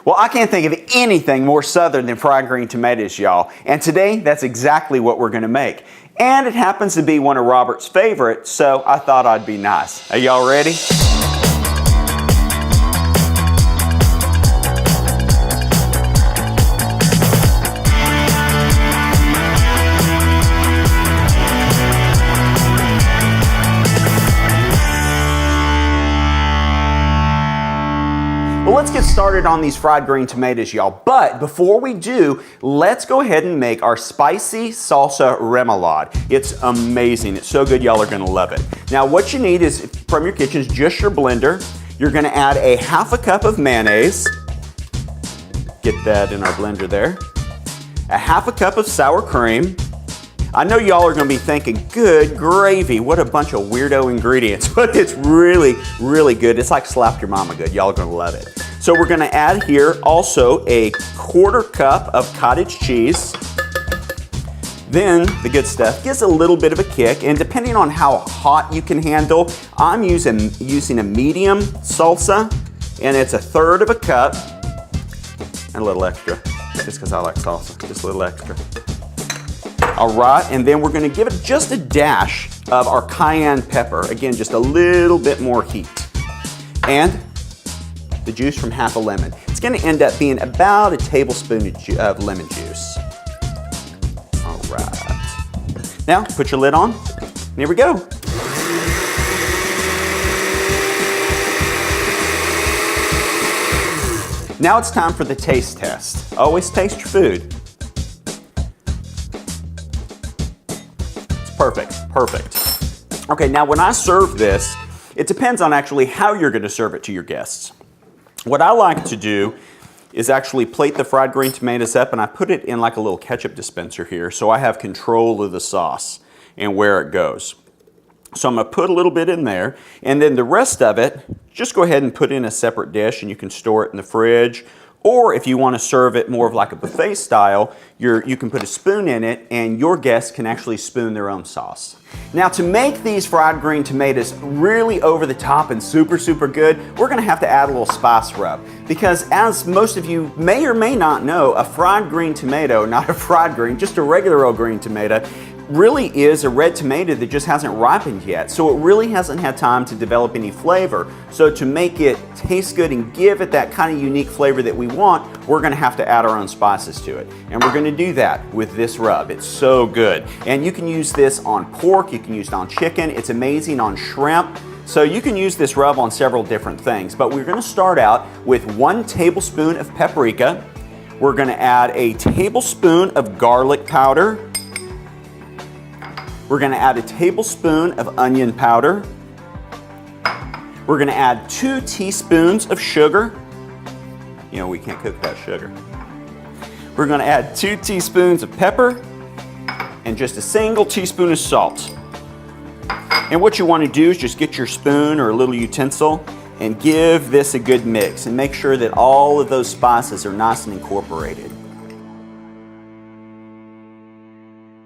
Well, I can't think of anything more southern than fried green tomatoes, y'all. And today, that's exactly what we're gonna make. And it happens to be one of Robert's favorites, so I thought I'd be nice. Are y'all ready? Well, let's get started on these fried green tomatoes, y'all. But before we do, let's go ahead and make our spicy salsa remoulade. It's amazing. It's so good, y'all are gonna love it. Now, what you need is, from your kitchen, is just your blender. You're gonna add a half a cup of mayonnaise. Get that in our blender there. A half a cup of sour cream. I know y'all are gonna be thinking, good gravy, what a bunch of weirdo ingredients, but it's really, really good. It's like slap your mama good. Y'all are gonna love it. So we're gonna add here also a quarter cup of cottage cheese. Then the good stuff gives a little bit of a kick, and depending on how hot you can handle, I'm using a medium salsa, and it's a third of a cup, and a little extra, just because I like salsa, just a little extra. All right, and then we're gonna give it just a dash of our cayenne pepper. Again, just a little bit more heat. And the juice from half a lemon. It's gonna end up being about a tablespoon of lemon juice. All right. Now, put your lid on, and here we go. Now it's time for the taste test. Always taste your food. Perfect, perfect. Okay, now when I serve this, it depends on actually how you're gonna serve it to your guests. What I like to do is actually plate the fried green tomatoes up, and I put it in like a little ketchup dispenser here, so I have control of the sauce and where it goes. So I'm gonna put a little bit in there, and then the rest of it, just go ahead and put in a separate dish, and you can store it in the fridge. Or if you want to serve it more of like a buffet style, you can put a spoon in it, and your guests can actually spoon their own sauce. Now, to make these fried green tomatoes really over the top and super, super good, we're going to have to add a little spice rub. Because as most of you may or may not know, a fried green tomato, not a fried green, just a regular old green tomato, really is a red tomato that just hasn't ripened yet. So it really hasn't had time to develop any flavor. So to make it taste good and give it that kind of unique flavor that we want, we're gonna have to add our own spices to it. And we're gonna do that with this rub. It's so good. And you can use this on pork, you can use it on chicken, it's amazing on shrimp. So you can use this rub on several different things. But we're gonna start out with 1 tablespoon of paprika. We're gonna add a tablespoon of garlic powder. We're gonna add a tablespoon of onion powder. We're gonna add 2 teaspoons of sugar. You know, we can't cook without sugar. We're gonna add 2 teaspoons of pepper and just a single teaspoon of salt. And what you wanna do is just get your spoon or a little utensil and give this a good mix and make sure that all of those spices are nice and incorporated.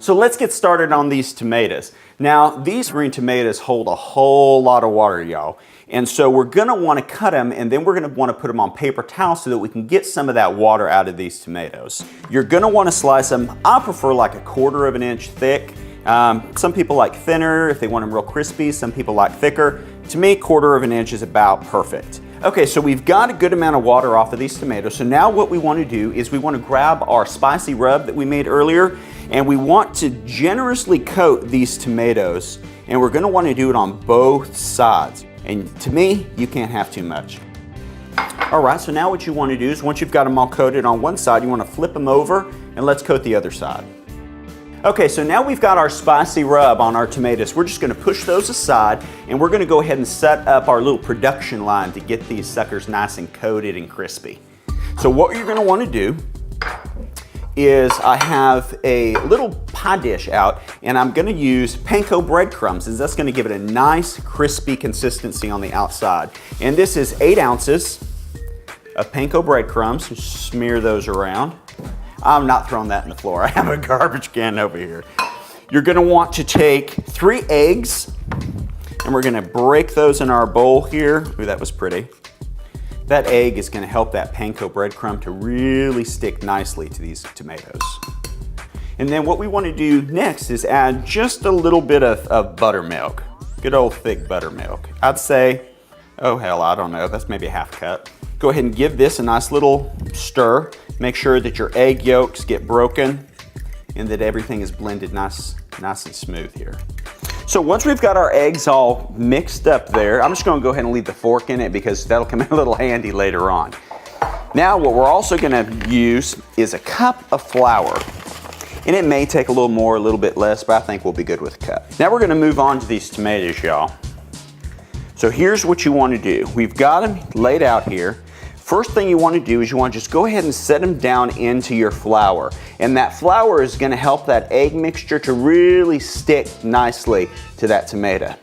So let's get started on these tomatoes. Now, these green tomatoes hold a whole lot of water, y'all. And so we're gonna wanna cut them, and then we're gonna wanna put them on paper towel so that we can get some of that water out of these tomatoes. You're gonna wanna slice them. I prefer like a 1/4 of an inch thick. Some people like thinner if they want them real crispy. Some people like thicker. To me, 1/4 of an inch is about perfect. Okay, so we've got a good amount of water off of these tomatoes. So now what we wanna do is we wanna grab our spicy rub that we made earlier, and we want to generously coat these tomatoes, and we're gonna wanna do it on both sides. And to me, you can't have too much. All right, so now what you wanna do is once you've got them all coated on one side, you wanna flip them over, and let's coat the other side. Okay, so now we've got our spicy rub on our tomatoes. We're just gonna push those aside, and we're gonna go ahead and set up our little production line to get these suckers nice and coated and crispy. So what you're gonna wanna do is I have a little pie dish out, and I'm gonna use panko breadcrumbs, as that's gonna give it a nice crispy consistency on the outside. And this is 8 ounces of panko breadcrumbs. Smear those around. I'm not throwing that in the floor. I have a garbage can over here. You're gonna want to take 3 eggs, and we're gonna break those in our bowl here. Ooh, that was pretty. That egg is going to help that panko breadcrumb to really stick nicely to these tomatoes. And then what we want to do next is add just a little bit of buttermilk. Good old thick buttermilk. I'd say, oh hell, I don't know, that's maybe a half cup. Go ahead and give this a nice little stir. Make sure that your egg yolks get broken and that everything is blended nice and smooth here. So once we've got our eggs all mixed up there, I'm just gonna go ahead and leave the fork in it because that'll come in a little handy later on. Now what we're also gonna use is a cup of flour. And it may take a little more, a little bit less, but I think we'll be good with a cup. Now we're gonna move on to these tomatoes, y'all. So here's what you wanna do. We've got them laid out here. First thing you wanna do is you wanna just go ahead and set them down into your flour. And that flour is gonna help that egg mixture to really stick nicely to that tomato.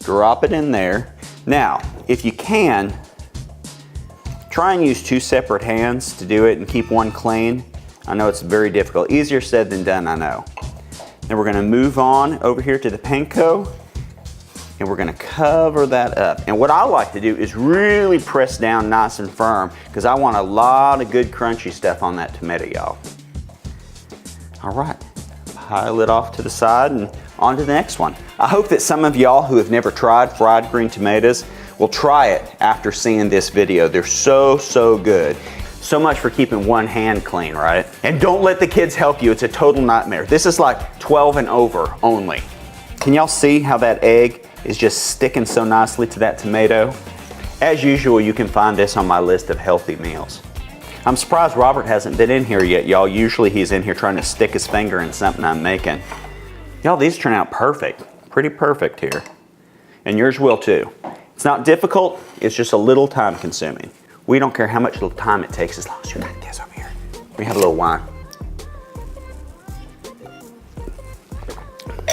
Drop it in there. Now, if you can, try and use 2 separate hands to do it and keep one clean. I know it's very difficult. Easier said than done, I know. Then we're gonna move on over here to the panko and we're gonna cover that up. And what I like to do is really press down nice and firm because I want a lot of good crunchy stuff on that tomato, y'all. All right, pile it off to the side and on to the next one. I hope that some of y'all who have never tried fried green tomatoes will try it after seeing this video. They're so good. So much for keeping one hand clean, right? And don't let the kids help you. It's a total nightmare. This is like 12 and over only. Can y'all see how that egg is just sticking so nicely to that tomato? As usual, you can find this on my list of healthy meals. I'm surprised Robert hasn't been in here yet, y'all. Usually he's in here trying to stick his finger in something I'm making. Y'all, these turn out perfect. Pretty perfect here. And yours will too. It's not difficult, it's just a little time consuming. We don't care how much little time it takes as long as you got this over here. We have a little wine.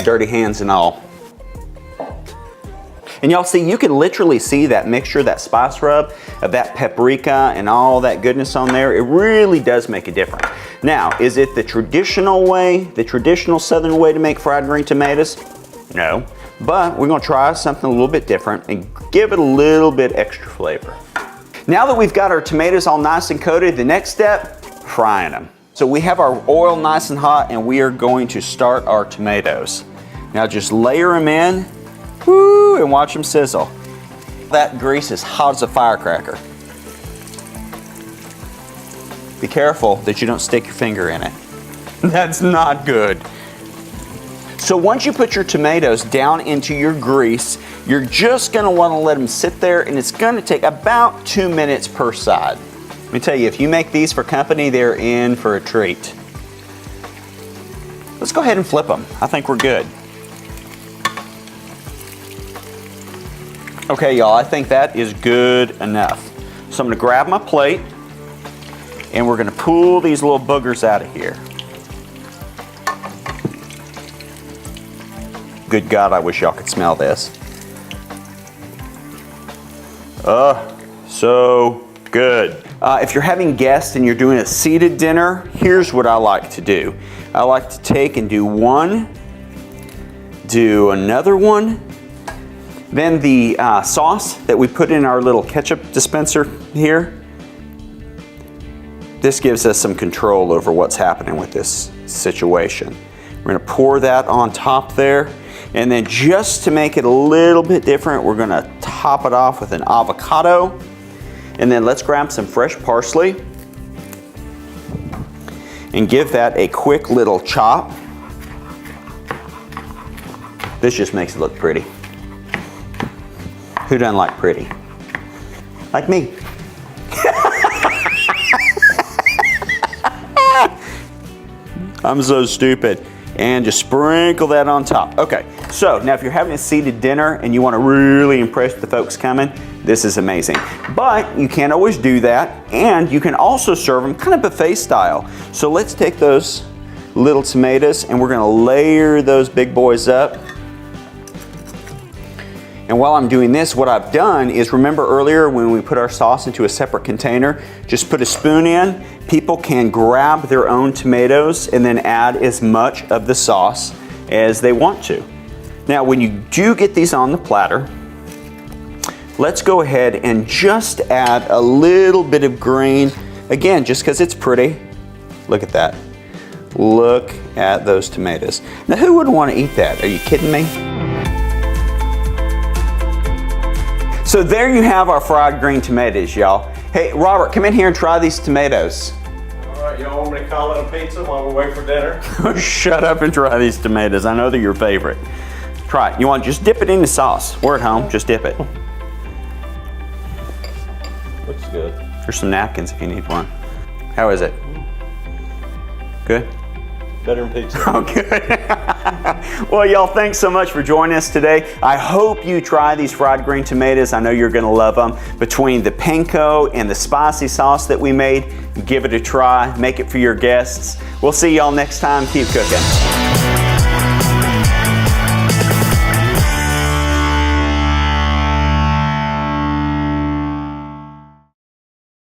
Dirty hands and all. And y'all see, you can literally see that mixture, that spice rub of that paprika and all that goodness on there. It really does make a difference. Now, is it the traditional way, the traditional Southern way to make fried green tomatoes? No, but we're gonna try something a little bit different and give it a little bit extra flavor. Now that we've got our tomatoes all nice and coated, the next step, frying them. So we have our oil nice and hot and we are going to start our tomatoes. Now just layer them in, woo, and watch them sizzle. That grease is hot as a firecracker. Be careful that you don't stick your finger in it. That's not good. So once you put your tomatoes down into your grease, you're just gonna wanna let them sit there and it's gonna take about 2 minutes per side. Let me tell you, if you make these for company, they're in for a treat. Let's go ahead and flip them. I think we're good. Okay, y'all, I think that is good enough. So I'm gonna grab my plate and we're gonna pull these little boogers out of here. Good God, I wish y'all could smell this. So good. If you're having guests and you're doing a seated dinner, here's what I like to do. I like to take and do one, do another one, then the sauce that we put in our little ketchup dispenser here, this gives us some control over what's happening with this situation. We're gonna pour that on top there. And then just to make it a little bit different, we're gonna top it off with an avocado. And then let's grab some fresh parsley and give that a quick little chop. This just makes it look pretty. Who doesn't like pretty? Like me. I'm so stupid. And just sprinkle that on top. Okay, so now if you're having a seated dinner and you want to really impress the folks coming, this is amazing. But you can't always do that, and you can also serve them kind of buffet style. So let's take those little tomatoes and we're gonna layer those big boys up. And while I'm doing this, what I've done is, remember earlier when we put our sauce into a separate container, just put a spoon in. People can grab their own tomatoes and then add as much of the sauce as they want to. Now, when you do get these on the platter, let's go ahead and just add a little bit of green. Again, just because it's pretty. Look at that. Look at those tomatoes. Now, who wouldn't want to eat that? Are you kidding me? So there you have our fried green tomatoes, y'all. Hey, Robert, come in here and try these tomatoes. All right, y'all want me to call it a pizza while we wait for dinner? Shut up and try these tomatoes. I know they're your favorite. Try it. You want to just dip it in the sauce. We're at home, just dip it. Looks good. There's some napkins if you need one. How is it? Good? Better than pizza. Oh, good. Well, y'all, thanks so much for joining us today. I hope you try these fried green tomatoes. I know you're going to love them. Between the panko and the spicy sauce that we made, give it a try. Make it for your guests. We'll see y'all next time. Keep cooking.